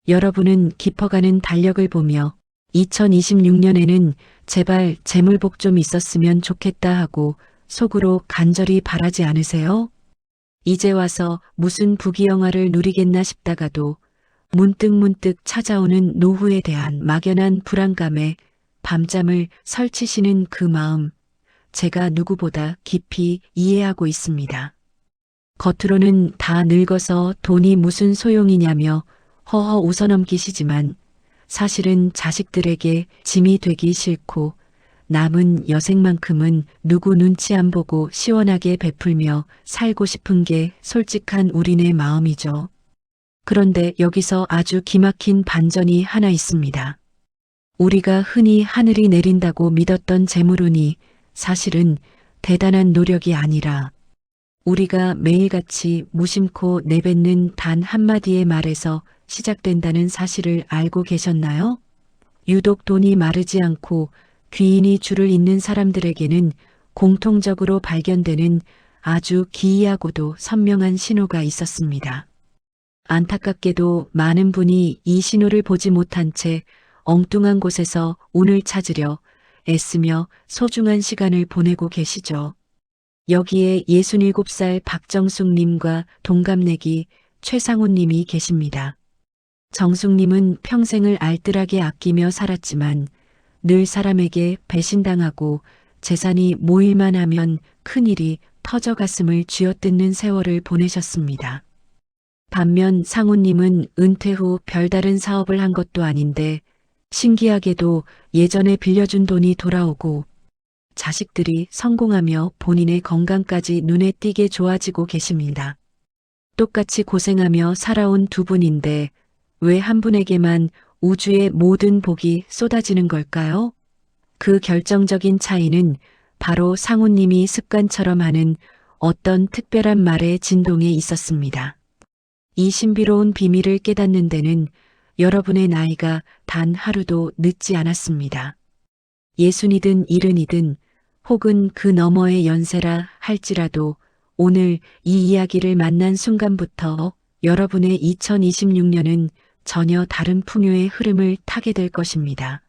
여러분은 깊어가는 달력을 보며 2026년에는 제발 재물복 좀 있었으면 좋겠다 하고 속으로 간절히 바라지 않으세요? 이제 와서 무슨 부귀영화를 누리겠나 싶다가도 문득문득 찾아오는 노후에 대한 막연한 불안감에 밤잠을 설치시는 그 마음, 제가 누구보다 깊이 이해하고 있습니다. 겉으로는 다 늙어서 돈이 무슨 소용이냐며 허허 웃어넘기시지만 사실은 자식들에게 짐이 되기 싫고 남은 여생만큼은 누구 눈치 안 보고 시원하게 베풀며 살고 싶은 게 솔직한 우리네 마음이죠. 그런데 여기서 아주 기막힌 반전이 하나 있습니다. 우리가 흔히 하늘이 내린다고 믿었던 재물운이 사실은 대단한 노력이 아니라 우리가 매일같이 무심코 내뱉는 단 한마디의 말에서 시작된다는 사실을 알고 계셨나요? 유독 돈이 마르지 않고 귀인이 줄을 잇는 사람들에게는 공통적으로 발견되는 아주 기이하고도 선명한 신호가 있었습니다. 안타깝게도 많은 분이 이 신호를 보지 못한 채 엉뚱한 곳에서 운을 찾으려 애쓰며 소중한 시간을 보내고 계시죠. 여기에 67살 박정숙님과 동갑내기 최상훈님이 계십니다. 정숙님은 평생을 알뜰하게 아끼며 살았지만 늘 사람에게 배신당하고 재산이 모일만 하면 큰일이 터져 가슴을 쥐어뜯는 세월을 보내셨습니다. 반면 상훈님은 은퇴 후 별다른 사업을 한 것도 아닌데 신기하게도 예전에 빌려준 돈이 돌아오고 자식들이 성공하며 본인의 건강까지 눈에 띄게 좋아지고 계십니다. 똑같이 고생하며 살아온 두 분인데 왜 한 분에게만 우주의 모든 복이 쏟아지는 걸까요? 그 결정적인 차이는 바로 상훈님이 습관처럼 하는 어떤 특별한 말의 진동에 있었습니다. 이 신비로운 비밀을 깨닫는 데는 여러분의 나이가 단 하루도 늦지 않았습니다. 60이든 70이든 혹은 그 너머의 연세라 할지라도 오늘 이 이야기를 만난 순간부터 여러분의 2026년은 전혀 다른 풍요의 흐름을 타게 될 것입니다.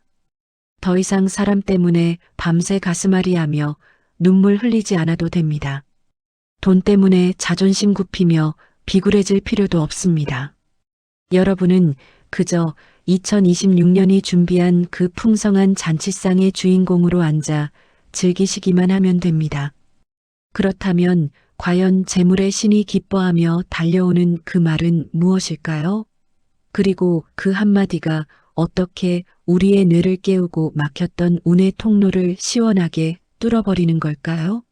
더 이상 사람 때문에 밤새 가슴앓이하며 눈물 흘리지 않아도 됩니다. 돈 때문에 자존심 굽히며 비굴해질 필요도 없습니다. 여러분은 그저 2026년이 준비한 그 풍성한 잔치상의 주인공으로 앉아 즐기시기만 하면 됩니다. 그렇다면 과연 재물의 신이 기뻐하며 달려오는 그 말은 무엇일까요? 그리고 그 한마디가 어떻게 우리의 뇌를 깨우고 막혔던 운의 통로를 시원하게 뚫어버리는 걸까요?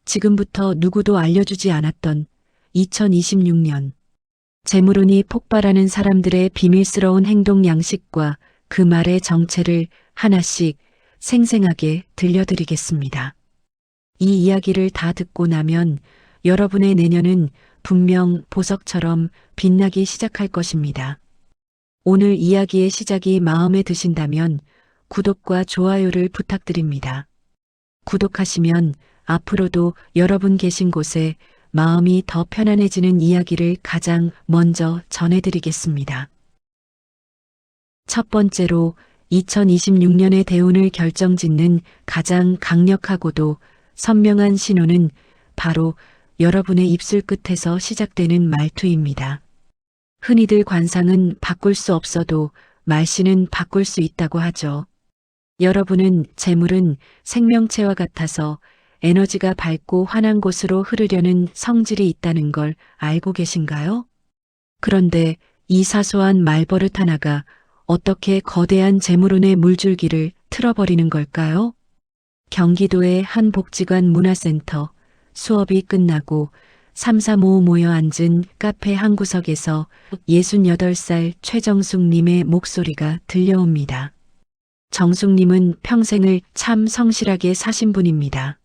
지금부터 누구도 알려주지 않았던 2026년 재물운이 폭발하는 사람들의 비밀스러운 행동 양식과 그 말의 정체를 하나씩 생생하게 들려드리겠습니다. 이 이야기를 다 듣고 나면 여러분의 내년은 분명 보석처럼 빛나기 시작할 것입니다. 오늘 이야기의 시작이 마음에 드신다면 구독과 좋아요를 부탁드립니다. 구독하시면 앞으로도 여러분 계신 곳에 마음이 더 편안해지는 이야기를 가장 먼저 전해드리겠습니다. 첫 번째로 2026년의 대운을 결정짓는 가장 강력하고도 선명한 신호는 바로 여러분의 입술 끝에서 시작되는 말투입니다. 흔히들 관상은 바꿀 수 없어도 말씨는 바꿀 수 있다고 하죠. 여러분은 재물은 생명체와 같아서 에너지가 밝고 환한 곳으로 흐르려는 성질이 있다는 걸 알고 계신가요? 그런데 이 사소한 말버릇 하나가 어떻게 거대한 재물운의 물줄기를 틀어버리는 걸까요? 경기도의 한 복지관 문화센터 수업이 끝나고 335 모여 앉은 카페 한 구석에서 68살 최정숙님의 목소리가 들려옵니다. 정숙님은 평생을 참 성실하게 사신 분입니다.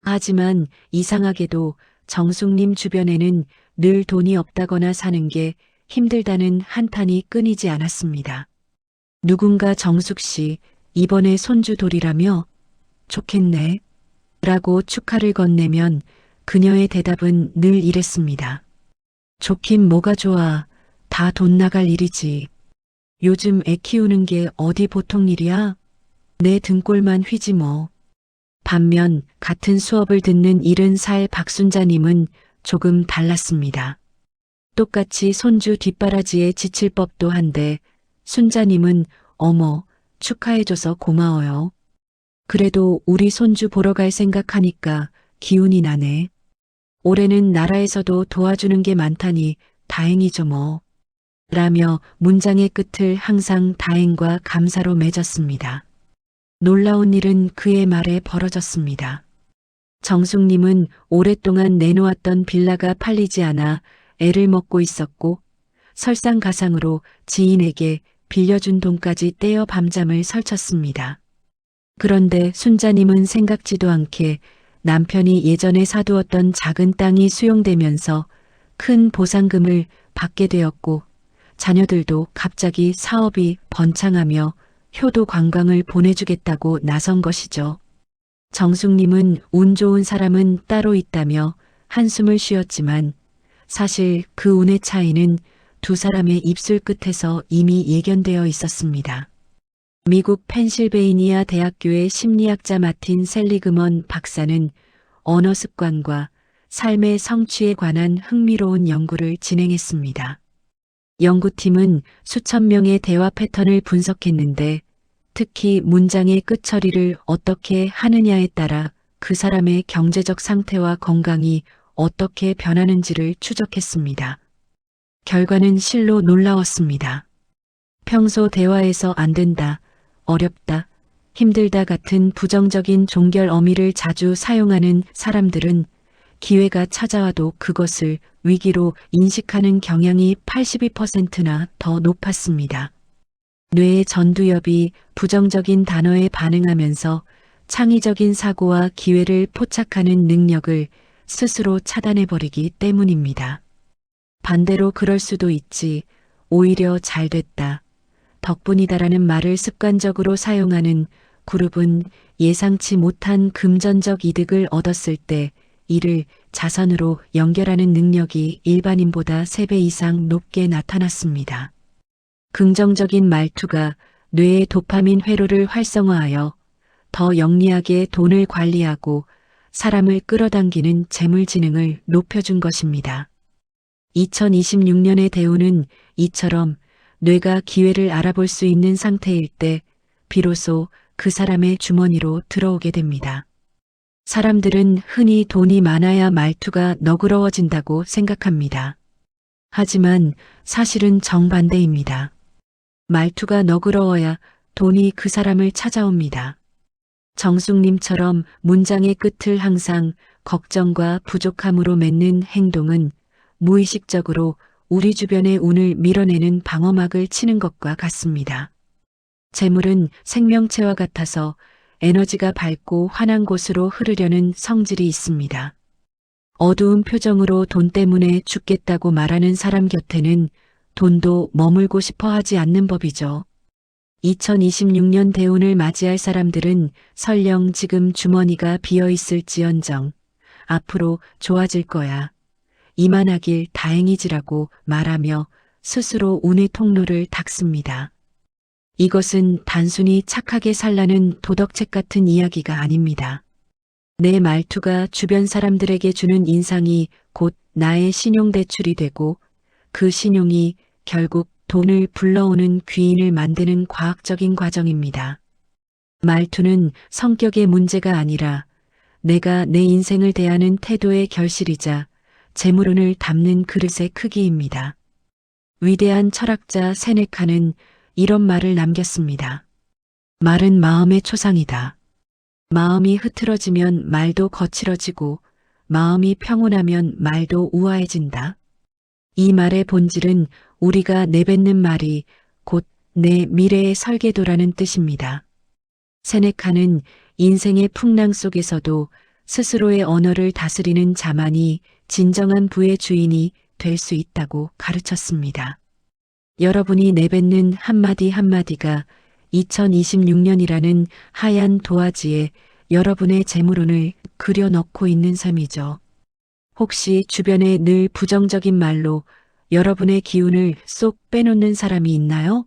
하지만 이상하게도 정숙님 주변에는 늘 돈이 없다거나 사는 게 힘들다는 한탄이 끊이지 않았습니다. 누군가 정숙 씨, 이번에 손주 돌이라며? 좋겠네. 라고 축하를 건네면 그녀의 대답은 늘 이랬습니다. 좋긴 뭐가 좋아. 다 돈 나갈 일이지. 요즘 애 키우는 게 어디 보통 일이야? 내 등골만 휘지 뭐. 반면 같은 수업을 듣는 70살 박순자님은 조금 달랐습니다. 똑같이 손주 뒷바라지에 지칠 법도 한데 순자님은 어머 축하해줘서 고마워요. 그래도 우리 손주 보러 갈 생각하니까 기운이 나네. 올해는 나라에서도 도와주는 게 많다니 다행이죠 뭐. 라며 문장의 끝을 항상 다행과 감사로 맺었습니다. 놀라운 일은 그의 말에 벌어졌습니다. 정숙님은 오랫동안 내놓았던 빌라가 팔리지 않아 애를 먹고 있었고 설상가상으로 지인에게 빌려준 돈까지 떼어 밤잠을 설쳤습니다. 그런데 순자님은 생각지도 않게 남편이 예전에 사두었던 작은 땅이 수용되면서 큰 보상금을 받게 되었고 자녀들도 갑자기 사업이 번창하며 효도 관광을 보내주겠다고 나선 것이죠. 정숙님은 운 좋은 사람은 따로 있다며 한숨을 쉬었지만 사실 그 운의 차이는 두 사람의 입술 끝에서 이미 예견되어 있었습니다. 미국 펜실베이니아 대학교의 심리학자 마틴 셀리그먼 박사는 언어 습관과 삶의 성취에 관한 흥미로운 연구를 진행했습니다. 연구팀은 수천 명의 대화 패턴을 분석했는데 특히 문장의 끝 처리를 어떻게 하느냐에 따라 그 사람의 경제적 상태와 건강이 어떻게 변하는지를 추적했습니다. 결과는 실로 놀라웠습니다. 평소 대화에서 안 된다, 어렵다, 힘들다 같은 부정적인 종결 어미를 자주 사용하는 사람들은 기회가 찾아와도 그것을 위기로 인식하는 경향이 82%나 더 높았습니다. 뇌의 전두엽이 부정적인 단어에 반응하면서 창의적인 사고와 기회를 포착하는 능력을 스스로 차단해버리기 때문입니다. 반대로 그럴 수도 있지, 오히려 잘 됐다, 덕분이다라는 말을 습관적으로 사용하는 그룹은 예상치 못한 금전적 이득을 얻었을 때 이를 자산으로 연결하는 능력이 일반인보다 3배 이상 높게 나타났습니다. 긍정적인 말투가 뇌의 도파민 회로를 활성화하여 더 영리하게 돈을 관리하고 사람을 끌어당기는 재물 지능을 높여준 것입니다. 2026년의 대우는 이처럼 뇌가 기회를 알아볼 수 있는 상태일 때 비로소 그 사람의 주머니로 들어오게 됩니다. 사람들은 흔히 돈이 많아야 말투가 너그러워진다고 생각합니다. 하지만 사실은 정반대입니다. 말투가 너그러워야 돈이 그 사람을 찾아옵니다. 정숙님처럼 문장의 끝을 항상 걱정과 부족함으로 맺는 행동은 무의식적으로 우리 주변의 운을 밀어내는 방어막을 치는 것과 같습니다. 재물은 생명체와 같아서 에너지가 밝고 환한 곳으로 흐르려는 성질이 있습니다. 어두운 표정으로 돈 때문에 죽겠다고 말하는 사람 곁에는 돈도 머물고 싶어 하지 않는 법이죠. 2026년 대운을 맞이할 사람들은 설령 지금 주머니가 비어 있을지언정 앞으로 좋아질 거야, 이만하길 다행이지라고 말하며 스스로 운의 통로를 닦습니다. 이것은 단순히 착하게 살라는 도덕책 같은 이야기가 아닙니다. 내 말투가 주변 사람들에게 주는 인상이 곧 나의 신용대출이 되고 그 신용이 결국 돈을 불러오는 귀인을 만드는 과학적인 과정입니다. 말투는 성격의 문제가 아니라 내가 내 인생을 대하는 태도의 결실이자 재물운을 담는 그릇의 크기입니다. 위대한 철학자 세네카는 이런 말을 남겼습니다. 말은 마음의 초상이다. 마음이 흐트러지면 말도 거칠어지고 마음이 평온하면 말도 우아해진다. 이 말의 본질은 우리가 내뱉는 말이 곧 내 미래의 설계도라는 뜻입니다. 세네카는 인생의 풍랑 속에서도 스스로의 언어를 다스리는 자만이 진정한 부의 주인이 될 수 있다고 가르쳤습니다. 여러분이 내뱉는 한마디 한마디가 2026년이라는 하얀 도화지에 여러분의 재물운을 그려넣고 있는 셈이죠. 혹시 주변에 늘 부정적인 말로 여러분의 기운을 쏙 빼놓는 사람이 있나요?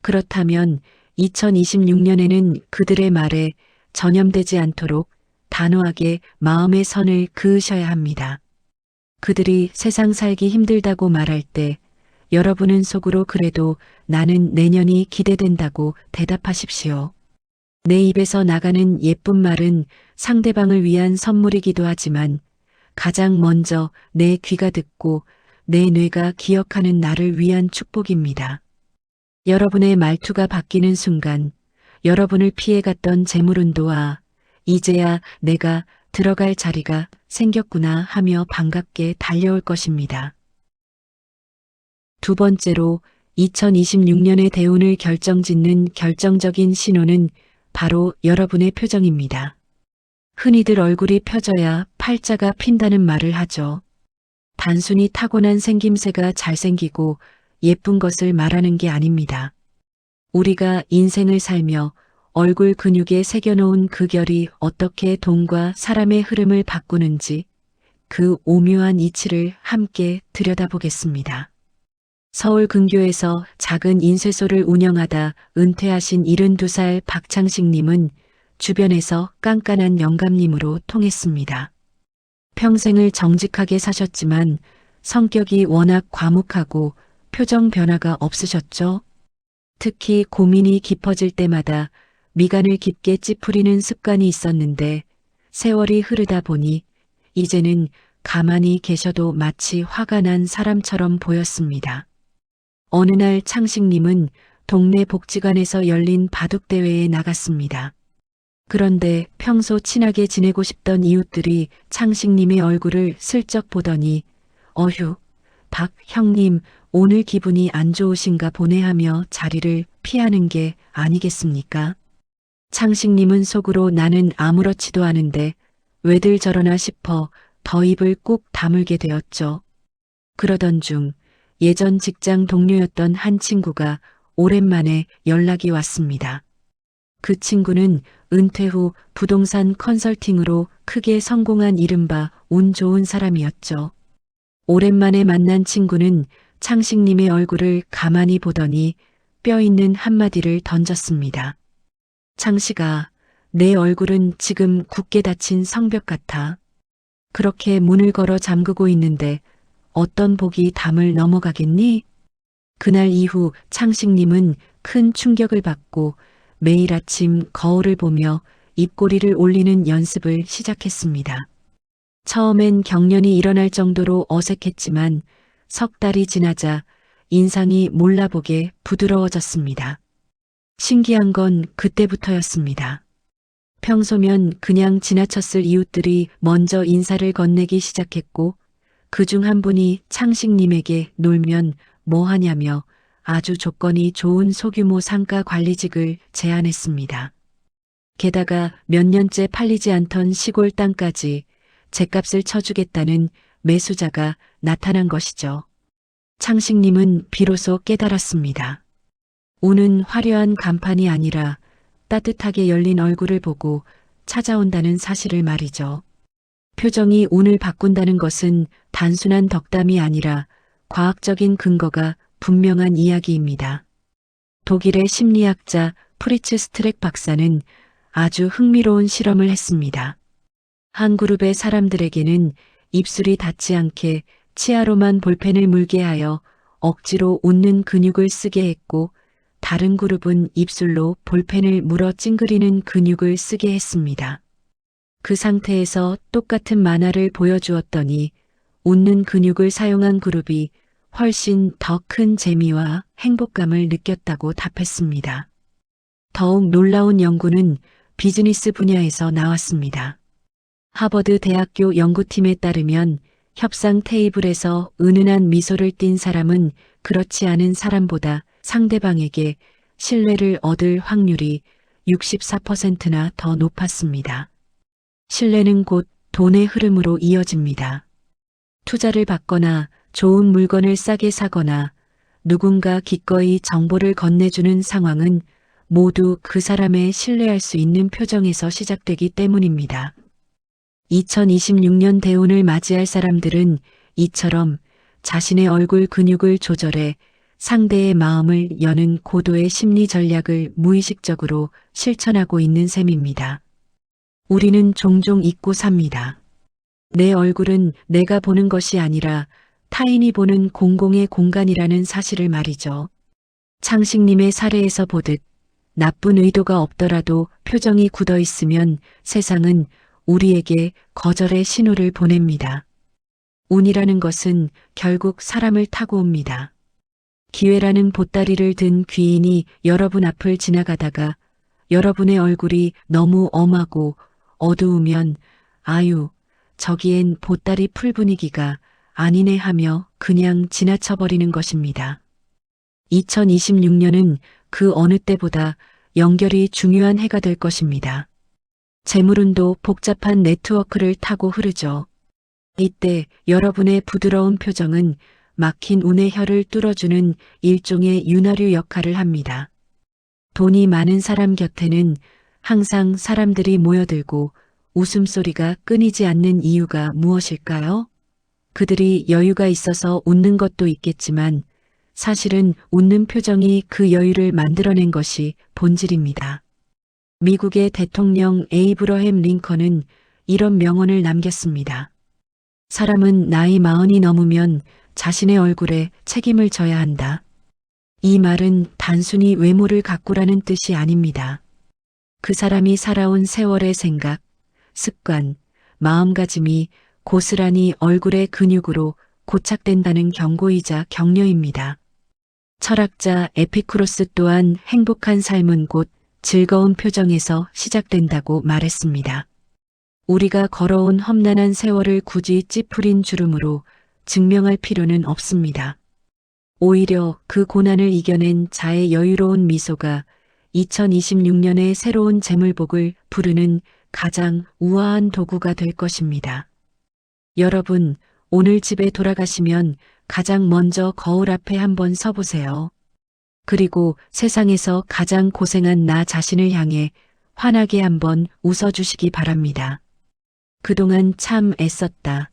그렇다면 2026년에는 그들의 말에 전염되지 않도록 단호하게 마음의 선을 그으셔야 합니다. 그들이 세상 살기 힘들다고 말할 때 여러분은 속으로 그래도 나는 내년이 기대된다고 대답하십시오. 내 입에서 나가는 예쁜 말은 상대방을 위한 선물이기도 하지만 가장 먼저 내 귀가 듣고 내 뇌가 기억하는 나를 위한 축복입니다. 여러분의 말투가 바뀌는 순간 여러분을 피해갔던 재물운도와 이제야 내가 들어갈 자리가 생겼구나 하며 반갑게 달려올 것입니다. 두 번째로 2026년의 대운을 결정짓는 결정적인 신호는 바로 여러분의 표정입니다. 흔히들 얼굴이 펴져야 팔자가 핀다는 말을 하죠. 단순히 타고난 생김새가 잘생기고 예쁜 것을 말하는 게 아닙니다. 우리가 인생을 살며 얼굴 근육에 새겨놓은 그 결이 어떻게 돈과 사람의 흐름을 바꾸는지 그 오묘한 이치를 함께 들여다보겠습니다. 서울 근교에서 작은 인쇄소를 운영하다 은퇴하신 72살 박창식님은 주변에서 깐깐한 영감님으로 통했습니다. 평생을 정직하게 사셨지만 성격이 워낙 과묵하고 표정 변화가 없으셨죠? 특히 고민이 깊어질 때마다 미간을 깊게 찌푸리는 습관이 있었는데 세월이 흐르다 보니 이제는 가만히 계셔도 마치 화가 난 사람처럼 보였습니다. 어느 날 창식님은 동네 복지관에서 열린 바둑대회에 나갔습니다. 그런데 평소 친하게 지내고 싶던 이웃들이 창식님의 얼굴을 슬쩍 보더니 어휴, 박 형님 오늘 기분이 안 좋으신가 보네 하며 자리를 피하는 게 아니겠습니까? 창식님은 속으로 나는 아무렇지도 않은데 왜들 저러나 싶어 더 입을 꾹 다물게 되었죠. 그러던 중 예전 직장 동료였던 한 친구가 오랜만에 연락이 왔습니다. 그 친구는 은퇴 후 부동산 컨설팅으로 크게 성공한 이른바 운 좋은 사람이었죠. 오랜만에 만난 친구는 창식님의 얼굴을 가만히 보더니 뼈 있는 한마디를 던졌습니다. 창식아, 내 얼굴은 지금 굳게 닫힌 성벽 같아. 그렇게 문을 걸어 잠그고 있는데 어떤 복이 담을 넘어가겠니? 그날 이후 창식님은 큰 충격을 받고 매일 아침 거울을 보며 입꼬리를 올리는 연습을 시작했습니다. 처음엔 경련이 일어날 정도로 어색했지만 석 달이 지나자 인상이 몰라보게 부드러워졌습니다. 신기한 건 그때부터였습니다. 평소면 그냥 지나쳤을 이웃들이 먼저 인사를 건네기 시작했고 그중 한 분이 창식님에게 놀면 뭐 하냐며 아주 조건이 좋은 소규모 상가 관리직을 제안했습니다. 게다가 몇 년째 팔리지 않던 시골 땅까지 죗값을 쳐주겠다는 매수자가 나타난 것이죠. 창식님은 비로소 깨달았습니다. 운은 화려한 간판이 아니라 따뜻하게 열린 얼굴을 보고 찾아온다는 사실을 말이죠. 표정이 운을 바꾼다는 것은 단순한 덕담이 아니라 과학적인 근거가 분명한 이야기입니다. 독일의 심리학자 프리츠 스트렉 박사는 아주 흥미로운 실험을 했습니다. 한 그룹의 사람들에게는 입술이 닿지 않게 치아로만 볼펜을 물게 하여 억지로 웃는 근육을 쓰게 했고 다른 그룹은 입술로 볼펜을 물어 찡그리는 근육을 쓰게 했습니다. 그 상태에서 똑같은 만화를 보여주었더니 웃는 근육을 사용한 그룹이 훨씬 더 큰 재미와 행복감을 느꼈다고 답했습니다. 더욱 놀라운 연구는 비즈니스 분야에서 나왔습니다. 하버드 대학교 연구팀에 따르면 협상 테이블에서 은은한 미소를 띤 사람은 그렇지 않은 사람보다 상대방에게 신뢰를 얻을 확률이 64%나 더 높았습니다. 신뢰는 곧 돈의 흐름으로 이어집니다. 투자를 받거나 좋은 물건을 싸게 사거나 누군가 기꺼이 정보를 건네주는 상황은 모두 그 사람의 신뢰할 수 있는 표정에서 시작되기 때문입니다. 2026년 대운을 맞이할 사람들은 이처럼 자신의 얼굴 근육을 조절해 상대의 마음을 여는 고도의 심리 전략을 무의식적으로 실천하고 있는 셈입니다. 우리는 종종 잊고 삽니다. 내 얼굴은 내가 보는 것이 아니라 타인이 보는 공공의 공간이라는 사실을 말이죠. 창식님의 사례에서 보듯 나쁜 의도가 없더라도 표정이 굳어 있으면 세상은 우리에게 거절의 신호를 보냅니다. 운이라는 것은 결국 사람을 타고 옵니다. 기회라는 보따리를 든 귀인이 여러분 앞을 지나가다가 여러분의 얼굴이 너무 엄하고 어두우면 아유, 저기엔 보따리 풀 분위기가 아니네 하며 그냥 지나쳐버리는 것입니다. 2026년은 그 어느 때보다 연결이 중요한 해가 될 것입니다. 재물운도 복잡한 네트워크를 타고 흐르죠. 이때 여러분의 부드러운 표정은 막힌 운의 혀를 뚫어주는 일종의 윤활유 역할을 합니다. 돈이 많은 사람 곁에는 항상 사람들이 모여들고 웃음소리가 끊이지 않는 이유가 무엇일까요? 그들이 여유가 있어서 웃는 것도 있겠지만 사실은 웃는 표정이 그 여유를 만들어낸 것이 본질입니다. 미국의 대통령 에이브러햄 링컨은 이런 명언을 남겼습니다. 사람은 나이 40이 넘으면 자신의 얼굴에 책임을 져야 한다. 이 말은 단순히 외모를 가꾸라는 뜻이 아닙니다. 그 사람이 살아온 세월의 생각, 습관, 마음가짐이 고스란히 얼굴의 근육으로 고착된다는 경고이자 격려입니다. 철학자 에피쿠로스 또한 행복한 삶은 곧 즐거운 표정에서 시작된다고 말했습니다. 우리가 걸어온 험난한 세월을 굳이 찌푸린 주름으로 증명할 필요는 없습니다. 오히려 그 고난을 이겨낸 자의 여유로운 미소가 2026년의 새로운 재물복을 부르는 가장 우아한 도구가 될 것입니다. 여러분, 오늘 집에 돌아가시면 가장 먼저 거울 앞에 한번 서보세요. 그리고 세상에서 가장 고생한 나 자신을 향해 환하게 한번 웃어주시기 바랍니다. 그동안 참 애썼다.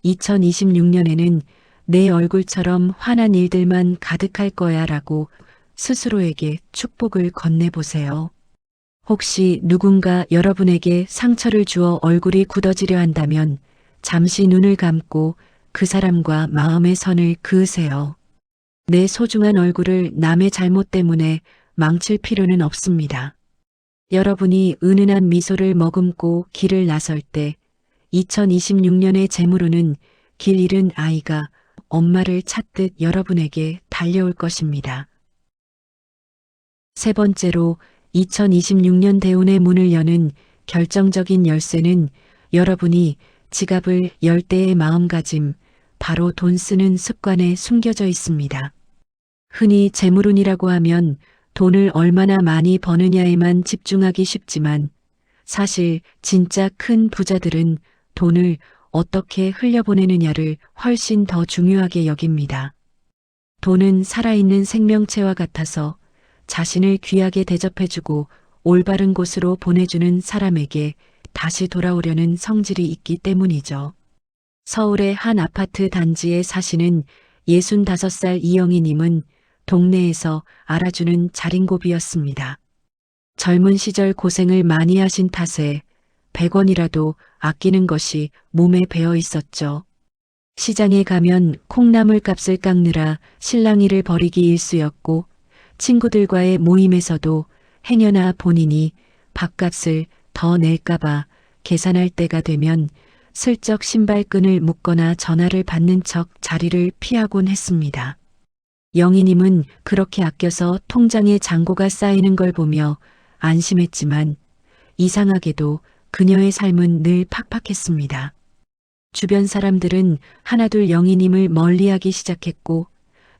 2026년에는 내 얼굴처럼 환한 일들만 가득할 거야 라고 스스로에게 축복을 건네보세요. 혹시 누군가 여러분에게 상처를 주어 얼굴이 굳어지려 한다면 잠시 눈을 감고 그 사람과 마음의 선을 그으세요. 내 소중한 얼굴을 남의 잘못 때문에 망칠 필요는 없습니다. 여러분이 은은한 미소를 머금고 길을 나설 때 2026년의 재물운은 길 잃은 아이가 엄마를 찾듯 여러분에게 달려올 것입니다. 세 번째로 2026년 대운의 문을 여는 결정적인 열쇠는 여러분이 지갑을 열 때의 마음가짐, 바로 돈 쓰는 습관에 숨겨져 있습니다. 흔히 재물운이라고 하면 돈을 얼마나 많이 버느냐에만 집중하기 쉽지만 사실 진짜 큰 부자들은 돈을 어떻게 흘려보내느냐를 훨씬 더 중요하게 여깁니다. 돈은 살아있는 생명체와 같아서 자신을 귀하게 대접해주고 올바른 곳으로 보내주는 사람에게 다시 돌아오려는 성질이 있기 때문이죠. 서울의 한 아파트 단지에 사시는 65살 이영희님은 동네에서 알아주는 자린고비였습니다. 젊은 시절 고생을 많이 하신 탓에 100원이라도 아끼는 것이 몸에 배어 있었죠. 시장에 가면 콩나물 값을 깎느라 실랑이를 벌이기 일쑤였고 친구들과의 모임에서도 행여나 본인이 밥값을 더 낼까봐 계산할 때가 되면 슬쩍 신발끈을 묶거나 전화를 받는 척 자리를 피하곤 했습니다. 영희님은 그렇게 아껴서 통장에 잔고가 쌓이는 걸 보며 안심했지만 이상하게도 그녀의 삶은 늘 팍팍했습니다. 주변 사람들은 하나둘 영희님을 멀리하기 시작했고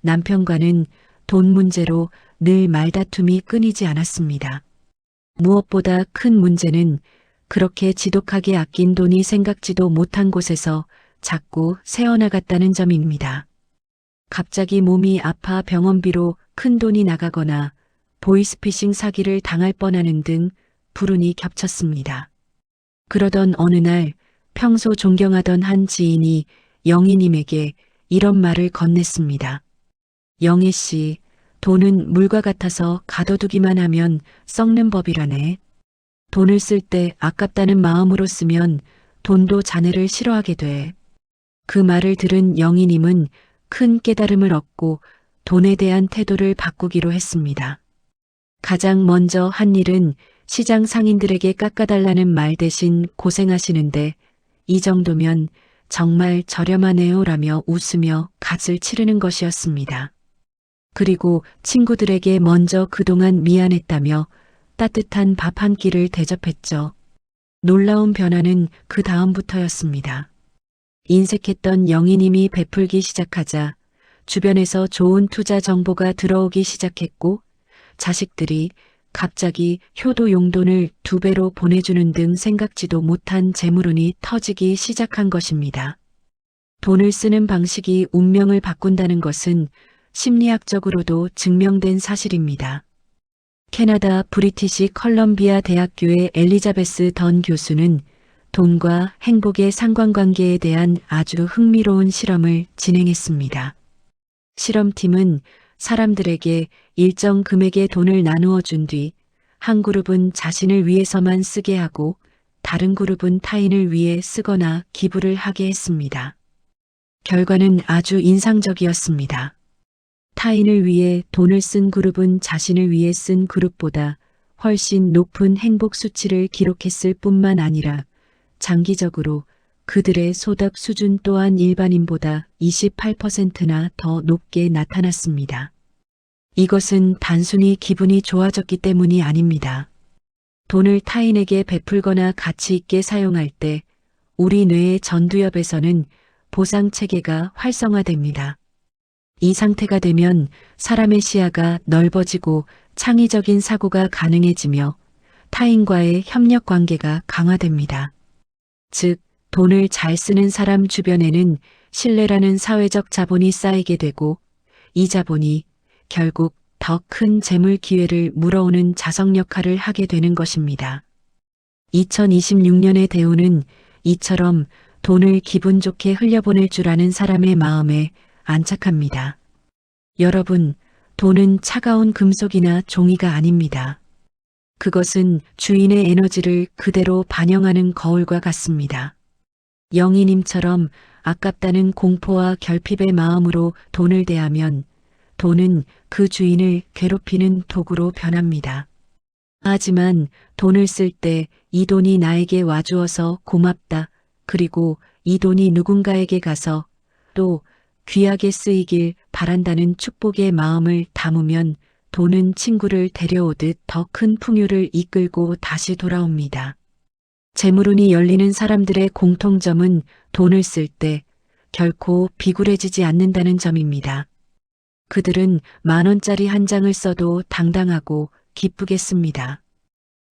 남편과는 돈 문제로 늘 말다툼이 끊이지 않았습니다. 무엇보다 큰 문제는 그렇게 지독하게 아낀 돈이 생각지도 못한 곳에서 자꾸 새어나갔다는 점입니다. 갑자기 몸이 아파 병원비로 큰 돈이 나가거나 보이스피싱 사기를 당할 뻔하는 등 불운이 겹쳤습니다. 그러던 어느 날 평소 존경하던 한 지인이 영희님에게 이런 말을 건넸습니다. 영애 씨, 돈은 물과 같아서 가둬두기만 하면 썩는 법이라네. 돈을 쓸 때 아깝다는 마음으로 쓰면 돈도 자네를 싫어하게 돼. 그 말을 들은 영희님은 큰 깨달음을 얻고 돈에 대한 태도를 바꾸기로 했습니다. 가장 먼저 한 일은 시장 상인들에게 깎아달라는 말 대신 고생하시는데 이 정도면 정말 저렴하네요 라며 웃으며 갓을 치르는 것이었습니다. 그리고 친구들에게 먼저 그동안 미안했다며 따뜻한 밥 한 끼를 대접했죠. 놀라운 변화는 그 다음부터였습니다. 인색했던 영희님이 베풀기 시작하자 주변에서 좋은 투자 정보가 들어오기 시작했고 자식들이 갑자기 효도 용돈을 2배로 보내주는 등 생각지도 못한 재물운이 터지기 시작한 것입니다. 돈을 쓰는 방식이 운명을 바꾼다는 것은 심리학적으로도 증명된 사실입니다. 캐나다 브리티시 컬럼비아 대학교의 엘리자베스 던 교수는 돈과 행복의 상관관계에 대한 아주 흥미로운 실험을 진행했습니다. 실험팀은 사람들에게 일정 금액의 돈을 나누어 준 뒤 한 그룹은 자신을 위해서만 쓰게 하고 다른 그룹은 타인을 위해 쓰거나 기부를 하게 했습니다. 결과는 아주 인상적이었습니다. 타인을 위해 돈을 쓴 그룹은 자신을 위해 쓴 그룹보다 훨씬 높은 행복 수치를 기록했을 뿐만 아니라 장기적으로 그들의 소득 수준 또한 일반인보다 28%나 더 높게 나타났습니다. 이것은 단순히 기분이 좋아졌기 때문이 아닙니다. 돈을 타인에게 베풀거나 가치 있게 사용할 때 우리 뇌의 전두엽에서는 보상 체계가 활성화됩니다. 이 상태가 되면 사람의 시야가 넓어지고 창의적인 사고가 가능해지며 타인과의 협력 관계가 강화됩니다. 즉, 돈을 잘 쓰는 사람 주변에는 신뢰라는 사회적 자본이 쌓이게 되고 이 자본이 결국 더 큰 재물 기회를 물어오는 자석 역할을 하게 되는 것입니다. 2026년의 대우는 이처럼 돈을 기분 좋게 흘려보낼 줄 아는 사람의 마음에 안착합니다. 여러분, 돈은 차가운 금속이나 종이가 아닙니다. 그것은 주인의 에너지를 그대로 반영하는 거울과 같습니다. 영희님처럼 아깝다는 공포와 결핍의 마음으로 돈을 대하면 돈은 그 주인을 괴롭히는 도구로 변합니다. 하지만 돈을 쓸 때 이 돈이 나에게 와주어서 고맙다. 그리고 이 돈이 누군가에게 가서 또 귀하게 쓰이길 바란다는 축복의 마음을 담으면 돈은 친구를 데려오듯 더 큰 풍요를 이끌고 다시 돌아옵니다. 재물운이 열리는 사람들의 공통점은 돈을 쓸 때 결코 비굴해지지 않는다는 점입니다. 그들은 10,000원짜리 한 장을 써도 당당하고 기쁘게 씁니다.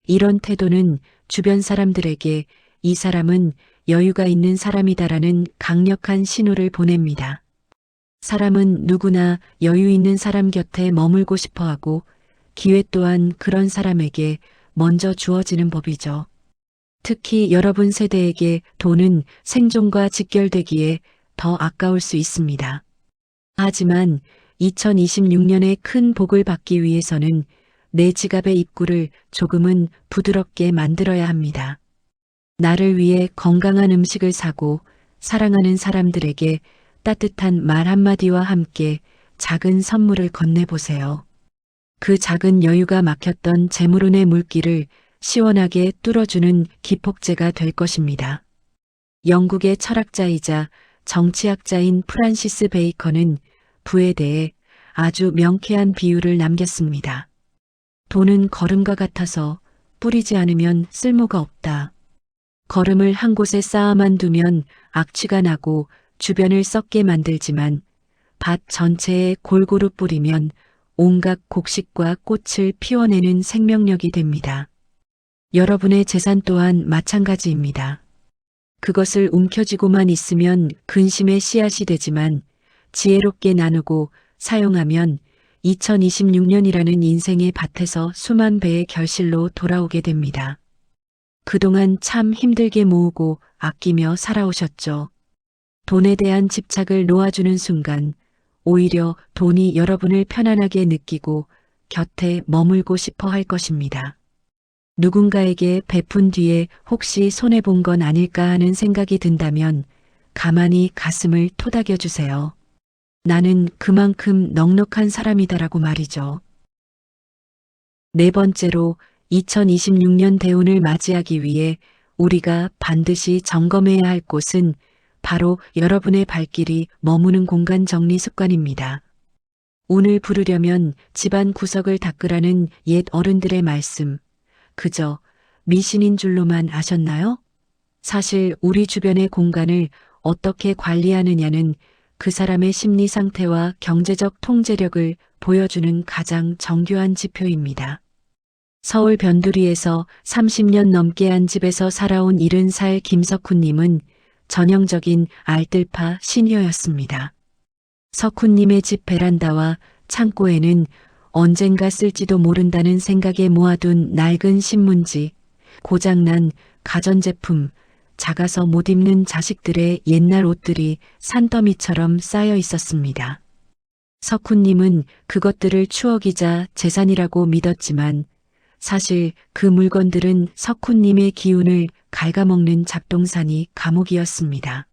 이런 태도는 주변 사람들에게 이 사람은 여유가 있는 사람이다라는 강력한 신호를 보냅니다. 사람은 누구나 여유 있는 사람 곁에 머물고 싶어 하고 기회 또한 그런 사람에게 먼저 주어지는 법이죠. 특히 여러분 세대에게 돈은 생존과 직결되기에 더 아까울 수 있습니다. 하지만 2026년에 큰 복을 받기 위해서는 내 지갑의 입구를 조금은 부드럽게 만들어야 합니다. 나를 위해 건강한 음식을 사고 사랑하는 사람들에게 따뜻한 말 한마디와 함께 작은 선물을 건네보세요. 그 작은 여유가 막혔던 재물운의 물길을 시원하게 뚫어주는 기폭제가 될 것입니다. 영국의 철학자이자 정치학자인 프란시스 베이컨은 부에 대해 아주 명쾌한 비유를 남겼습니다. 돈은 걸음과 같아서 뿌리지 않으면 쓸모가 없다. 걸음을 한 곳에 쌓아만 두면 악취가 나고 주변을 썩게 만들지만 밭 전체에 골고루 뿌리면 온갖 곡식과 꽃을 피워내는 생명력이 됩니다. 여러분의 재산 또한 마찬가지입니다. 그것을 움켜쥐고만 있으면 근심의 씨앗이 되지만 지혜롭게 나누고 사용하면 2026년이라는 인생의 밭에서 수만 배의 결실로 돌아오게 됩니다. 그동안 참 힘들게 모으고 아끼며 살아오셨죠. 돈에 대한 집착을 놓아주는 순간 오히려 돈이 여러분을 편안하게 느끼고 곁에 머물고 싶어 할 것입니다. 누군가에게 베푼 뒤에 혹시 손해본 건 아닐까 하는 생각이 든다면 가만히 가슴을 토닥여 주세요. 나는 그만큼 넉넉한 사람이다라고 말이죠. 네 번째로 2026년 대운을 맞이하기 위해 우리가 반드시 점검해야 할 곳은 바로 여러분의 발길이 머무는 공간 정리 습관입니다. 운을 부르려면 집안 구석을 닦으라는 옛 어른들의 말씀, 그저 미신인 줄로만 아셨나요? 사실 우리 주변의 공간을 어떻게 관리하느냐는 그 사람의 심리 상태와 경제적 통제력을 보여주는 가장 정교한 지표입니다. 서울 변두리에서 30년 넘게 한 집에서 살아온 70살 김석훈님은 전형적인 알뜰파 시니어였습니다. 석훈님의 집 베란다와 창고에는 언젠가 쓸지도 모른다는 생각에 모아둔 낡은 신문지, 고장난 가전제품, 작아서 못 입는 자식들의 옛날 옷들이 산더미처럼 쌓여 있었습니다. 석훈님은 그것들을 추억이자 재산이라고 믿었지만 사실 그 물건들은 석훈님의 기운을 갉아먹는 잡동사니 감옥이었습니다.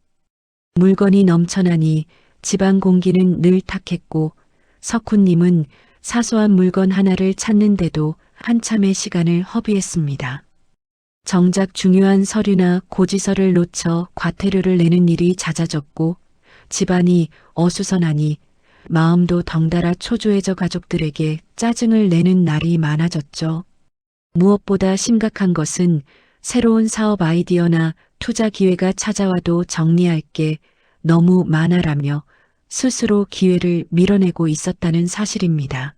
물건이 넘쳐나니 집안 공기는 늘 탁했고 석훈님은 사소한 물건 하나를 찾는데도 한참의 시간을 허비했습니다. 정작 중요한 서류나 고지서를 놓쳐 과태료를 내는 일이 잦아졌고 집안이 어수선하니 마음도 덩달아 초조해져 가족들에게 짜증을 내는 날이 많아졌죠. 무엇보다 심각한 것은 새로운 사업 아이디어나 투자 기회가 찾아와도 정리할 게 너무 많아라며 스스로 기회를 밀어내고 있었다는 사실입니다.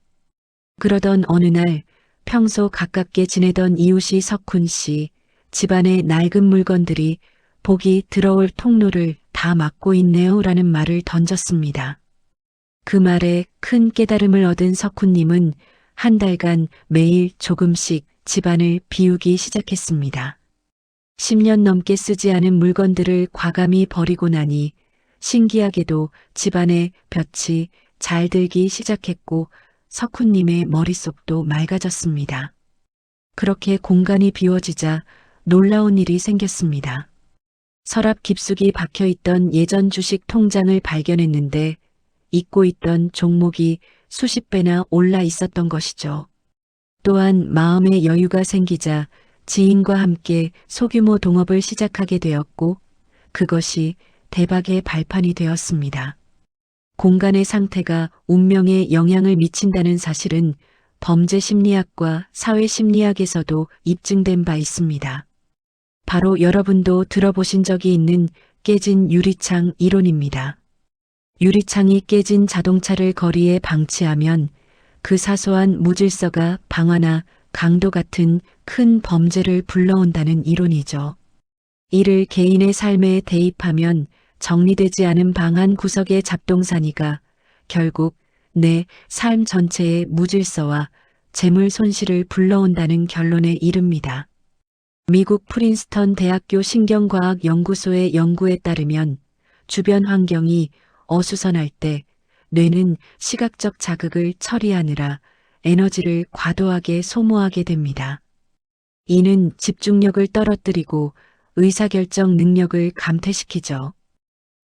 그러던 어느 날 평소 가깝게 지내던 이웃이 석훈 씨, 집안의 낡은 물건들이 복이 들어올 통로를 다 막고 있네요 라는 말을 던졌습니다. 그 말에 큰 깨달음을 얻은 석훈님은 한 달간 매일 조금씩 집안을 비우기 시작했습니다. 10년 넘게 쓰지 않은 물건들을 과감히 버리고 나니 신기하게도 집안에 볕이 잘 들기 시작했고 석훈님의 머릿속도 맑아졌습니다. 그렇게 공간이 비워지자 놀라운 일이 생겼습니다. 서랍 깊숙이 박혀있던 예전 주식 통장을 발견했는데 잊고 있던 종목이 수십 배나 올라 있었던 것이죠. 또한 마음의 여유가 생기자 지인과 함께 소규모 동업을 시작하게 되었고 그것이 대박의 발판이 되었습니다. 공간의 상태가 운명에 영향을 미친다는 사실은 범죄 심리학과 사회 심리학에서도 입증된 바 있습니다. 바로 여러분도 들어보신 적이 있는 깨진 유리창 이론입니다. 유리창이 깨진 자동차를 거리에 방치하면 그 사소한 무질서가 방화나 강도 같은 큰 범죄를 불러온다는 이론이죠. 이를 개인의 삶에 대입하면 정리되지 않은 방 한 구석의 잡동사니가 결국 내 삶 전체의 무질서와 재물 손실을 불러온다는 결론에 이릅니다. 미국 프린스턴 대학교 신경과학 연구소의 연구에 따르면 주변 환경이 어수선할 때 뇌는 시각적 자극을 처리하느라 에너지를 과도하게 소모하게 됩니다. 이는 집중력을 떨어뜨리고 의사결정 능력을 감퇴시키죠.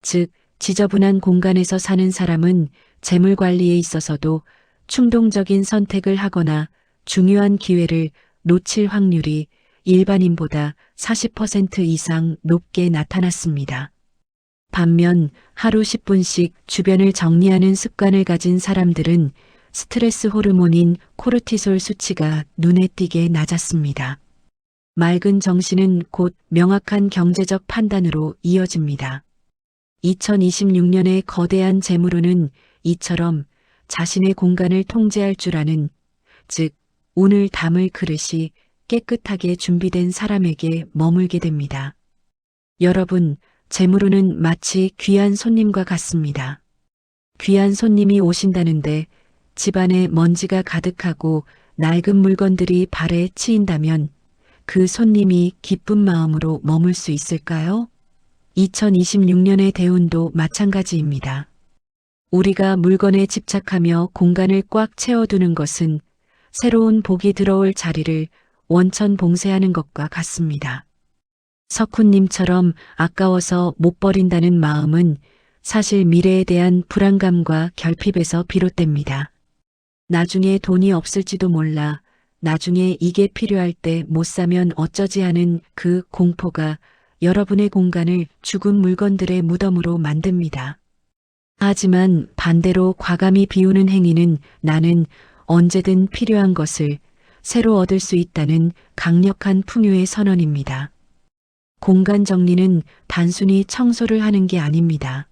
즉, 지저분한 공간에서 사는 사람은 재물 관리에 있어서도 충동적인 선택을 하거나 중요한 기회를 놓칠 확률이 일반인보다 40% 이상 높게 나타났습니다. 반면 하루 10분씩 주변을 정리하는 습관을 가진 사람들은 스트레스 호르몬인 코르티솔 수치가 눈에 띄게 낮았습니다. 맑은 정신은 곧 명확한 경제적 판단으로 이어집니다. 2026년의 거대한 재물운은 이처럼 자신의 공간을 통제할 줄 아는, 즉 운을 담을 그릇이 깨끗하게 준비된 사람에게 머물게 됩니다. 여러분, 재물운은 마치 귀한 손님과 같습니다. 귀한 손님이 오신다는데 집안에 먼지가 가득하고 낡은 물건들이 발에 치인다면 그 손님이 기쁜 마음으로 머물 수 있을까요? 2026년의 대운도 마찬가지입니다. 우리가 물건에 집착하며 공간을 꽉 채워두는 것은 새로운 복이 들어올 자리를 원천 봉쇄하는 것과 같습니다. 석훈님처럼 아까워서 못 버린다는 마음은 사실 미래에 대한 불안감과 결핍에서 비롯됩니다. 나중에 돈이 없을지도 몰라, 나중에 이게 필요할 때 못 사면 어쩌지 하는 그 공포가 여러분의 공간을 죽은 물건들의 무덤으로 만듭니다. 하지만 반대로 과감히 비우는 행위는 나는 언제든 필요한 것을 새로 얻을 수 있다는 강력한 풍요의 선언입니다. 공간 정리는 단순히 청소를 하는 게 아닙니다.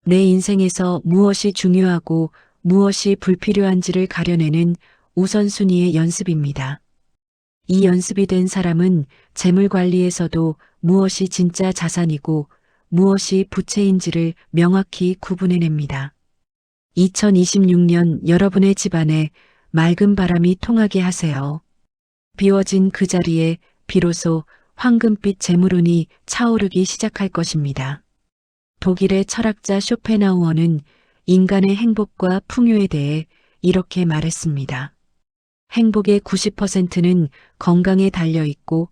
내 인생에서 무엇이 중요하고 무엇이 불필요한지를 가려내는 우선순위의 연습입니다. 이 연습이 된 사람은 재물 관리에서도 무엇이 진짜 자산이고 무엇이 부채인지를 명확히 구분해냅니다. 2026년 여러분의 집안에 맑은 바람이 통하게 하세요. 비워진 그 자리에 비로소 황금빛 재물운이 차오르기 시작할 것입니다. 독일의 철학자 쇼펜하우어는 인간의 행복과 풍요에 대해 이렇게 말했습니다. 행복의 90%는 건강에 달려 있고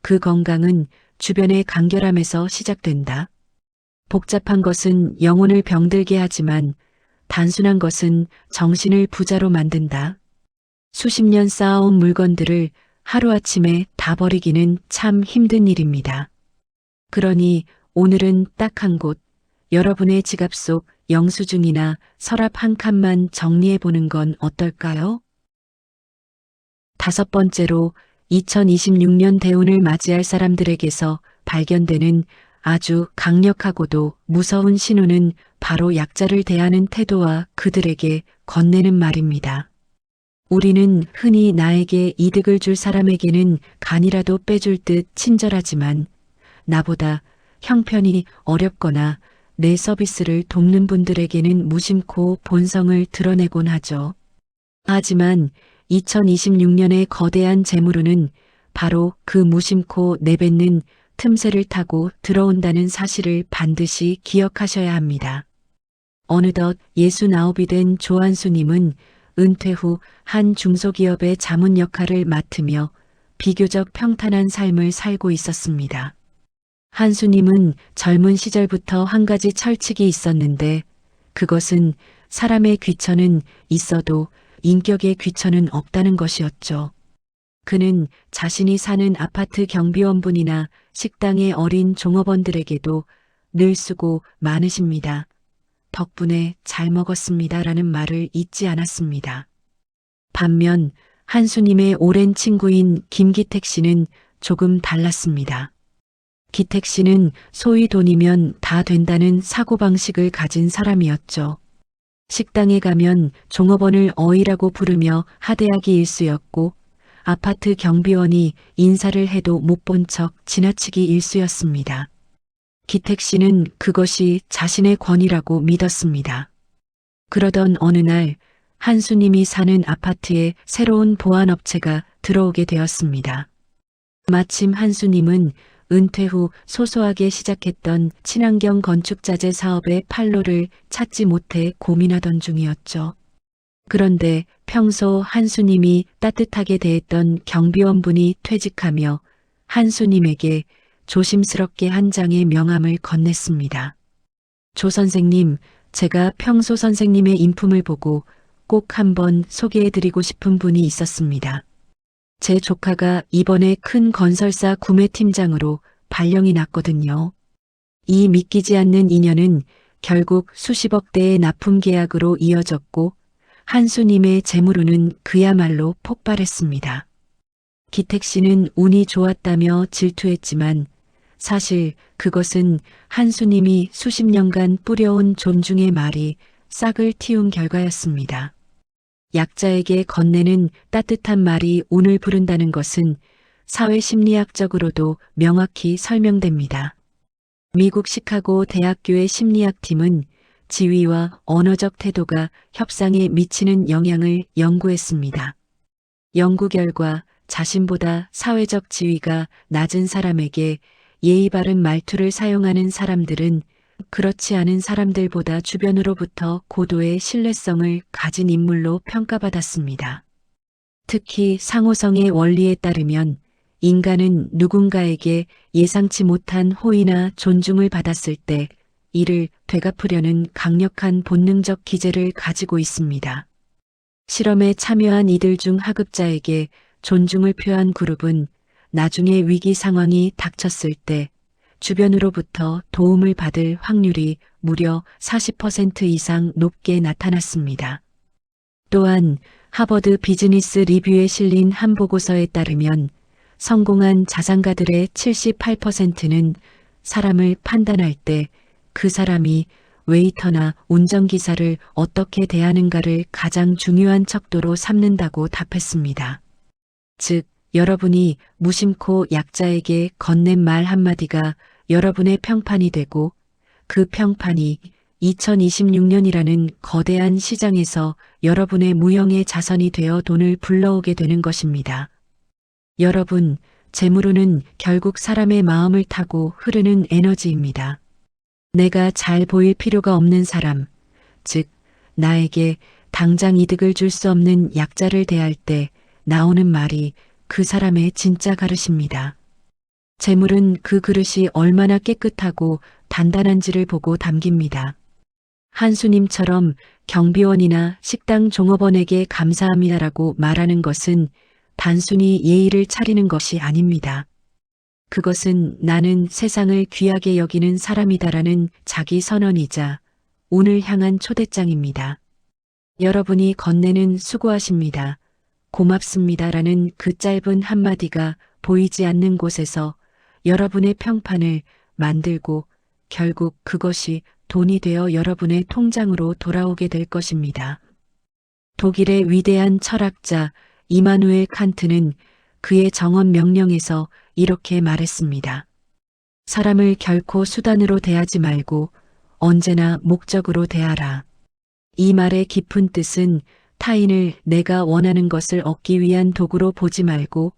그 건강은 주변의 간결함에서 시작된다. 복잡한 것은 영혼을 병들게 하지만 단순한 것은 정신을 부자로 만든다. 수십 년 쌓아온 물건들을 하루아침에 다 버리기는 참 힘든 일입니다. 그러니 오늘은 딱 한 곳, 여러분의 지갑 속 영수증이나 서랍 한 칸만 정리해 보는 건 어떨까요? 5번째로 2026년 대운을 맞이할 사람들에게서 발견되는 아주 강력하고도 무서운 신호는 바로 약자를 대하는 태도와 그들에게 건네는 말입니다. 우리는 흔히 나에게 이득을 줄 사람에게는 간이라도 빼줄 듯 친절하지만 나보다 형편이 어렵거나 내 서비스를 돕는 분들에게는 무심코 본성을 드러내곤 하죠. 하지만 2026년의 거대한 재물운은 바로 그 무심코 내뱉는 틈새를 타고 들어온다는 사실을 반드시 기억하셔야 합니다. 어느덧 69이 된 조한수님은 은퇴 후 한 중소기업의 자문 역할을 맡으며 비교적 평탄한 삶을 살고 있었습니다. 한수님은 젊은 시절부터 한 가지 철칙이 있었는데 그것은 사람의 귀천은 있어도 인격의 귀천은 없다는 것이었죠. 그는 자신이 사는 아파트 경비원분이나 식당의 어린 종업원들에게도 늘 수고 많으십니다. 덕분에 잘 먹었습니다라는 말을 잊지 않았습니다. 반면 한수님의 오랜 친구인 김기택 씨는 조금 달랐습니다. 기택 씨는 소위 돈이면 다 된다는 사고방식을 가진 사람이었죠. 식당에 가면 종업원을 어이라고 부르며 하대하기 일쑤였고 아파트 경비원이 인사를 해도 못 본 척 지나치기 일쑤였습니다. 기택 씨는 그것이 자신의 권위라고 믿었습니다. 그러던 어느 날 한수님이 사는 아파트에 새로운 보안업체가 들어오게 되었습니다. 마침 한수님은 은퇴 후 소소하게 시작했던 친환경 건축자재 사업의 판로를 찾지 못해 고민하던 중이었죠. 그런데 평소 한수님이 따뜻하게 대했던 경비원분이 퇴직하며 한수님에게 조심스럽게 한 장의 명함을 건넸습니다. 조 선생님, 제가 평소 선생님의 인품을 보고 꼭 한번 소개해드리고 싶은 분이 있었습니다. 제 조카가 이번에 큰 건설사 구매팀장으로 발령이 났거든요. 이 믿기지 않는 인연은 결국 수십억 대의 납품 계약으로 이어졌고 한수님의 재물운은 그야말로 폭발했습니다. 기택 씨는 운이 좋았다며 질투했지만 사실 그것은 한수님이 수십 년간 뿌려온 존중의 말이 싹을 틔운 결과였습니다. 약자에게 건네는 따뜻한 말이 운을 부른다는 것은 사회심리학적으로도 명확히 설명됩니다. 미국 시카고 대학교의 심리학팀은 지위와 언어적 태도가 협상에 미치는 영향을 연구했습니다. 연구 결과 자신보다 사회적 지위가 낮은 사람에게 예의 바른 말투를 사용하는 사람들은 그렇지 않은 사람들보다 주변으로부터 고도의 신뢰성을 가진 인물로 평가받았습니다. 특히 상호성의 원리에 따르면 인간은 누군가에게 예상치 못한 호의나 존중을 받았을 때 이를 되갚으려는 강력한 본능적 기제를 가지고 있습니다. 실험에 참여한 이들 중 하급자에게 존중을 표한 그룹은 나중에 위기 상황이 닥쳤을 때 주변으로부터 도움을 받을 확률이 무려 40% 이상 높게 나타났습니다. 또한 하버드 비즈니스 리뷰에 실린 한 보고서에 따르면 성공한 자산가들의 78%는 사람을 판단할 때 그 사람이 웨이터나 운전기사를 어떻게 대하는가를 가장 중요한 척도로 삼는다고 답했습니다. 즉, 여러분이 무심코 약자에게 건넨 말 한마디가 여러분의 평판이 되고 그 평판이 2026년이라는 거대한 시장에서 여러분의 무형의 자선이 되어 돈을 불러오게 되는 것입니다. 여러분, 재물운은 결국 사람의 마음을 타고 흐르는 에너지입니다. 내가 잘 보일 필요가 없는 사람, 즉, 나에게 당장 이득을 줄 수 없는 약자를 대할 때 나오는 말이 그 사람의 진짜 가르십니다. 재물은 그 그릇이 얼마나 깨끗하고 단단한지를 보고 담깁니다. 한수님처럼 경비원이나 식당 종업원에게 감사합니다라고 말하는 것은 단순히 예의를 차리는 것이 아닙니다. 그것은 나는 세상을 귀하게 여기는 사람이다라는 자기 선언이자 운을 향한 초대장입니다. 여러분이 건네는 수고하십니다. 고맙습니다라는 그 짧은 한마디가 보이지 않는 곳에서 여러분의 평판을 만들고 결국 그것이 돈이 되어 여러분의 통장으로 돌아오게 될 것입니다. 독일의 위대한 철학자 이마누엘 칸트는 그의 정언 명령에서 이렇게 말했습니다. 사람을 결코 수단으로 대하지 말고 언제나 목적으로 대하라. 이 말의 깊은 뜻은 타인을 내가 원하는 것을 얻기 위한 도구로 보지 말고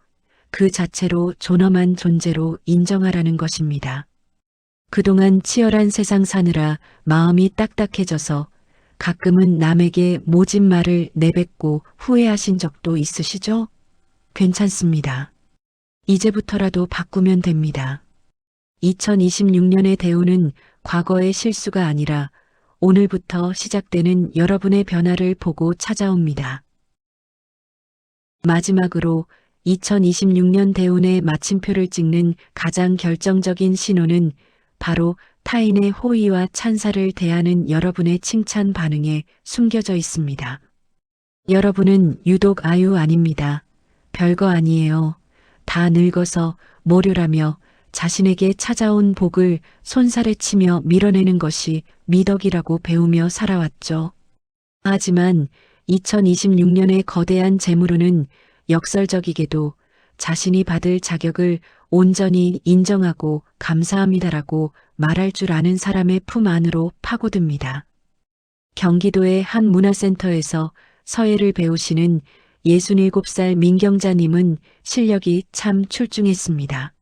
그 자체로 존엄한 존재로 인정하라는 것입니다. 그동안 치열한 세상 사느라 마음이 딱딱해져서 가끔은 남에게 모진 말을 내뱉고 후회하신 적도 있으시죠? 괜찮습니다. 이제부터라도 바꾸면 됩니다. 2026년의 대우는 과거의 실수가 아니라 오늘부터 시작되는 여러분의 변화를 보고 찾아옵니다. 마지막으로 2026년 대운의 마침표를 찍는 가장 결정적인 신호는 바로 타인의 호의와 찬사를 대하는 여러분의 칭찬 반응에 숨겨져 있습니다. 여러분은 유독 아유 아닙니다. 별거 아니에요. 다 늙어서 모료라며 자신에게 찾아온 복을 손살에 치며 밀어내는 것이 미덕이라고 배우며 살아왔죠. 하지만 2026년의 거대한 재물운은 역설적이게도 자신이 받을 자격을 온전히 인정하고 감사합니다라고 말할 줄 아는 사람의 품 안으로 파고듭니다. 경기도의 한 문화센터에서 서예를 배우시는 67살 민경자님은 실력이 참 출중했습니다.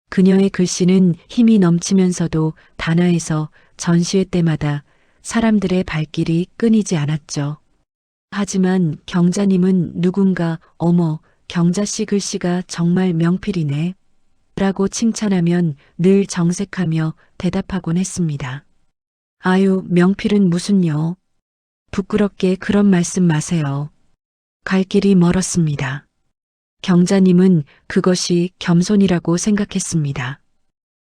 그녀의 글씨는 힘이 넘치면서도 단아해서 전시회 때마다 사람들의 발길이 끊이지 않았죠. 하지만 경자님은 누군가 어머 경자씨 글씨가 정말 명필이네 라고 칭찬하면 늘 정색하며 대답하곤 했습니다. 아유 명필은 무슨요. 부끄럽게 그런 말씀 마세요. 갈 길이 멀었습니다. 경자님은 그것이 겸손이라고 생각했습니다.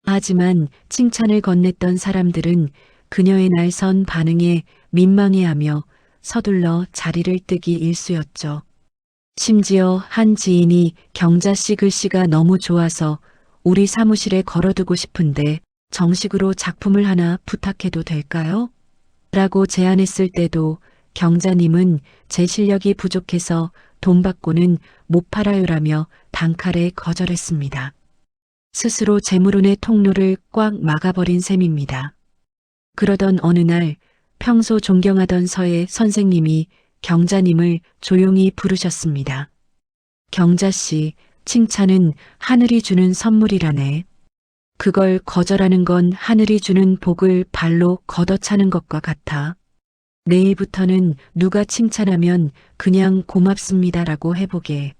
하지만 칭찬을 건넸던 사람들은 그녀의 날선 반응에 민망해하며 서둘러 자리를 뜨기 일쑤였죠. 심지어 한 지인이 경자씨 글씨가 너무 좋아서 우리 사무실에 걸어두고 싶은데 정식으로 작품을 하나 부탁해도 될까요? 라고 제안했을 때도 경자님은 제 실력이 부족해서 돈 받고는 못 팔아요라며 단칼에 거절했습니다. 스스로 재물운의 통로를 꽉 막아버린 셈입니다. 그러던 어느 날 평소 존경하던 서예 선생님이 경자님을 조용히 부르셨습니다. 경자씨, 칭찬은 하늘이 주는 선물이라네. 그걸 거절하는 건 하늘이 주는 복을 발로 걷어차는 것과 같아. 내일부터는 누가 칭찬하면 그냥 고맙습니다라고 해보게.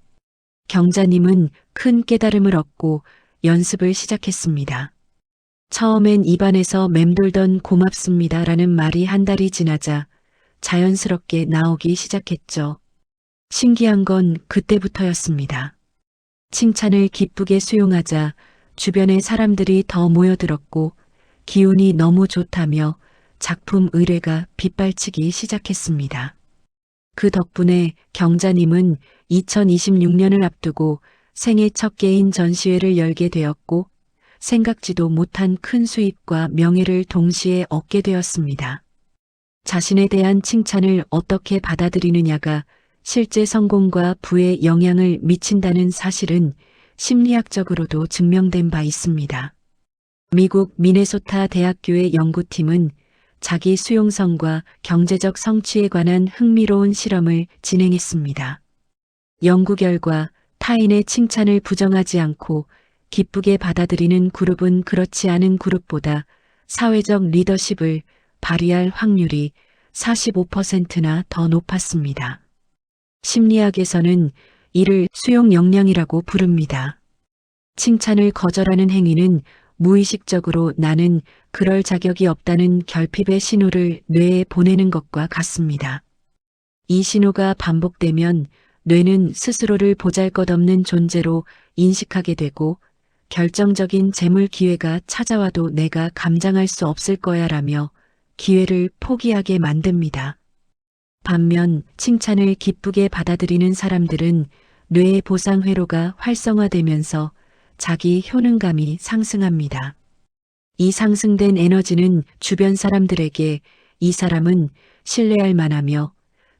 경자님은 큰 깨달음을 얻고 연습을 시작했습니다. 처음엔 입안에서 맴돌던 고맙습니다라는 말이 한 달이 지나자 자연스럽게 나오기 시작했죠. 신기한 건 그때부터였습니다. 칭찬을 기쁘게 수용하자 주변의 사람들이 더 모여들었고 기운이 너무 좋다며 작품 의뢰가 빗발치기 시작했습니다. 그 덕분에 경자님은 2026년을 앞두고 생애 첫 개인 전시회를 열게 되었고 생각지도 못한 큰 수입과 명예를 동시에 얻게 되었습니다. 자신에 대한 칭찬을 어떻게 받아들이느냐가 실제 성공과 부에 영향을 미친다는 사실은 심리학적으로도 증명된 바 있습니다. 미국 미네소타 대학교의 연구팀은 자기 수용성과 경제적 성취에 관한 흥미로운 실험을 진행했습니다. 연구 결과 타인의 칭찬을 부정하지 않고 기쁘게 받아들이는 그룹은 그렇지 않은 그룹보다 사회적 리더십을 발휘할 확률이 45%나 더 높았습니다. 심리학에서는 이를 수용 역량이라고 부릅니다. 칭찬을 거절하는 행위는 무의식적으로 나는 그럴 자격이 없다는 결핍의 신호를 뇌에 보내는 것과 같습니다. 이 신호가 반복되면 뇌는 스스로를 보잘것없는 존재로 인식하게 되고 결정적인 재물 기회가 찾아와도 내가 감당할 수 없을 거야라며 기회를 포기하게 만듭니다. 반면 칭찬을 기쁘게 받아들이는 사람들은 뇌의 보상 회로가 활성화되면서 자기 효능감이 상승합니다. 이 상승된 에너지는 주변 사람들에게 이 사람은 신뢰할 만하며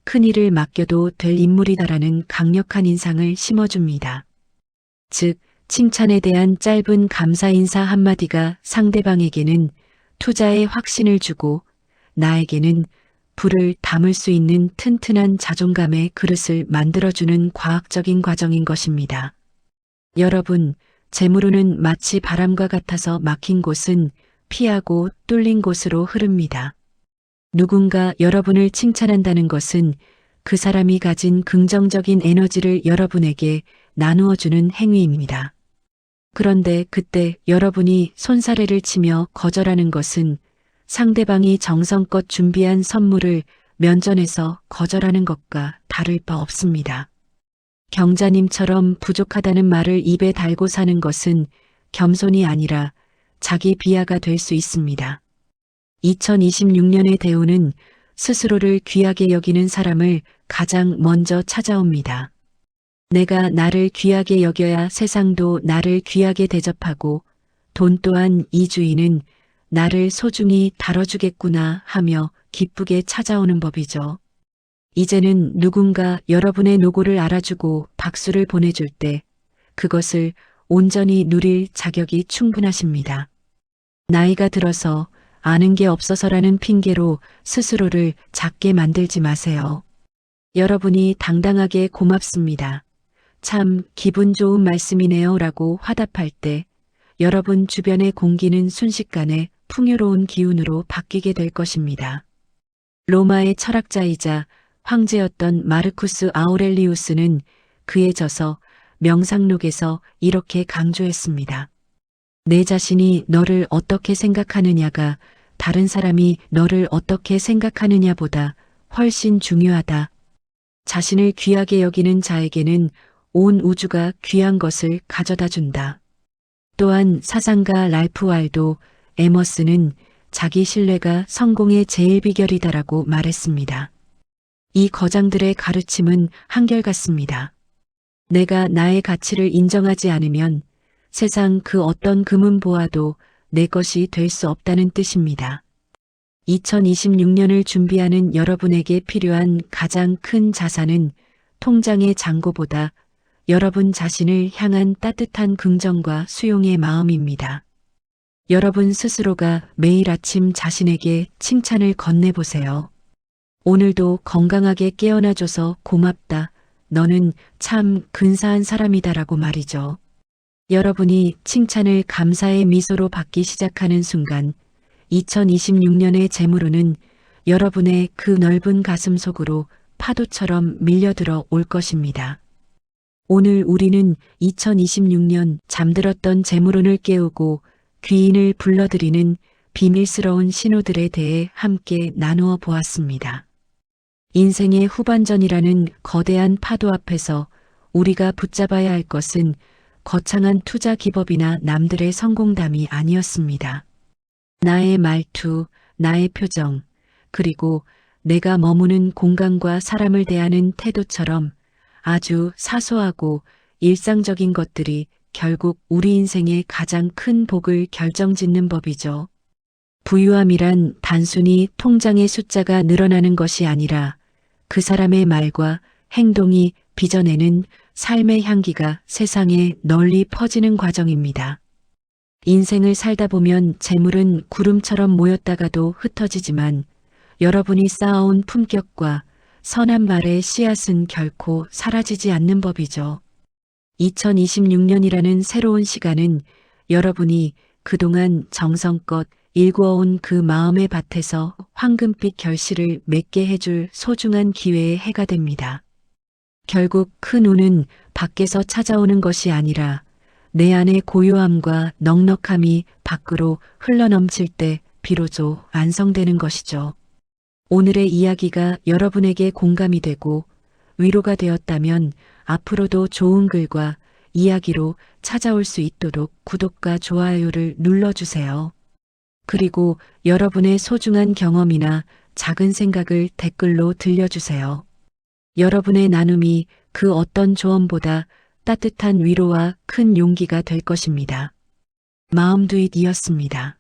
큰 일을 맡겨도 될 인물이다라는 강력한 인상을 심어줍니다. 즉, 칭찬에 대한 짧은 감사 인사 한마디가 상대방에게는 투자의 확신을 주고 나에게는 불을 담을 수 있는 튼튼한 자존감의 그릇을 만들어주는 과학적인 과정인 것입니다. 여러분, 재물운은 마치 바람과 같아서 막힌 곳은 피하고 뚫린 곳으로 흐릅니다. 누군가 여러분을 칭찬한다는 것은 그 사람이 가진 긍정적인 에너지를 여러분에게 나누어주는 행위입니다. 그런데 그때 여러분이 손사래를 치며 거절하는 것은 상대방이 정성껏 준비한 선물을 면전에서 거절하는 것과 다를 바 없습니다. 경자님처럼 부족하다는 말을 입에 달고 사는 것은 겸손이 아니라 자기 비하가 될 수 있습니다. 2026년의 대우는 스스로를 귀하게 여기는 사람을 가장 먼저 찾아옵니다. 내가 나를 귀하게 여겨야 세상도 나를 귀하게 대접하고 돈 또한 이 주인은 나를 소중히 다뤄주겠구나 하며 기쁘게 찾아오는 법이죠. 이제는 누군가 여러분의 노고를 알아주고 박수를 보내줄 때 그것을 온전히 누릴 자격이 충분하십니다. 나이가 들어서 아는 게 없어서라는 핑계로 스스로를 작게 만들지 마세요. 여러분이 당당하게 고맙습니다. 참 기분 좋은 말씀이네요 라고 화답할 때 여러분 주변의 공기는 순식간에 풍요로운 기운으로 바뀌게 될 것입니다. 로마의 철학자이자 황제였던 마르쿠스 아우렐리우스는 그에 져서 명상록에서 이렇게 강조했습니다. 내 자신이 너를 어떻게 생각하느냐가 다른 사람이 너를 어떻게 생각하느냐보다 훨씬 중요하다. 자신을 귀하게 여기는 자에게는 온 우주가 귀한 것을 가져다 준다. 또한 사상가 랄프 waldo 에머스는 자기 신뢰가 성공의 제일 비결이다라고 말했습니다. 이 거장들의 가르침은 한결같습니다. 내가 나의 가치를 인정하지 않으면 세상 그 어떤 금은 보아도 내 것이 될 수 없다는 뜻입니다. 2026년을 준비하는 여러분에게 필요한 가장 큰 자산은 통장의 잔고보다 여러분 자신을 향한 따뜻한 긍정과 수용의 마음입니다. 여러분 스스로가 매일 아침 자신에게 칭찬을 건네보세요. 오늘도 건강하게 깨어나줘서 고맙다. 너는 참 근사한 사람이다라고 말이죠. 여러분이 칭찬을 감사의 미소로 받기 시작하는 순간 2026년의 재물운은 여러분의 그 넓은 가슴 속으로 파도처럼 밀려들어 올 것입니다. 오늘 우리는 2026년 잠들었던 재물운을 깨우고 귀인을 불러들이는 비밀스러운 신호들에 대해 함께 나누어 보았습니다. 인생의 후반전이라는 거대한 파도 앞에서 우리가 붙잡아야 할 것은 거창한 투자 기법이나 남들의 성공담이 아니었습니다. 나의 말투, 나의 표정, 그리고 내가 머무는 공간과 사람을 대하는 태도처럼 아주 사소하고 일상적인 것들이 결국 우리 인생의 가장 큰 복을 결정짓는 법이죠. 부유함이란 단순히 통장의 숫자가 늘어나는 것이 아니라 그 사람의 말과 행동이 빚어내는 삶의 향기가 세상에 널리 퍼지는 과정입니다. 인생을 살다 보면 재물은 구름처럼 모였다가도 흩어지지만 여러분이 쌓아온 품격과 선한 말의 씨앗은 결코 사라지지 않는 법이죠. 2026년이라는 새로운 시간은 여러분이 그동안 정성껏 일구어온 그 마음의 밭에서 황금빛 결실을 맺게 해줄 소중한 기회의 해가 됩니다. 결국 큰 운은 밖에서 찾아오는 것이 아니라 내 안의 고요함과 넉넉함이 밖으로 흘러넘칠 때 비로소 완성되는 것이죠. 오늘의 이야기가 여러분에게 공감이 되고 위로가 되었다면 앞으로도 좋은 글과 이야기로 찾아올 수 있도록 구독과 좋아요를 눌러주세요. 그리고 여러분의 소중한 경험이나 작은 생각을 댓글로 들려주세요. 여러분의 나눔이 그 어떤 조언보다 따뜻한 위로와 큰 용기가 될 것입니다. 마음두잇이었습니다.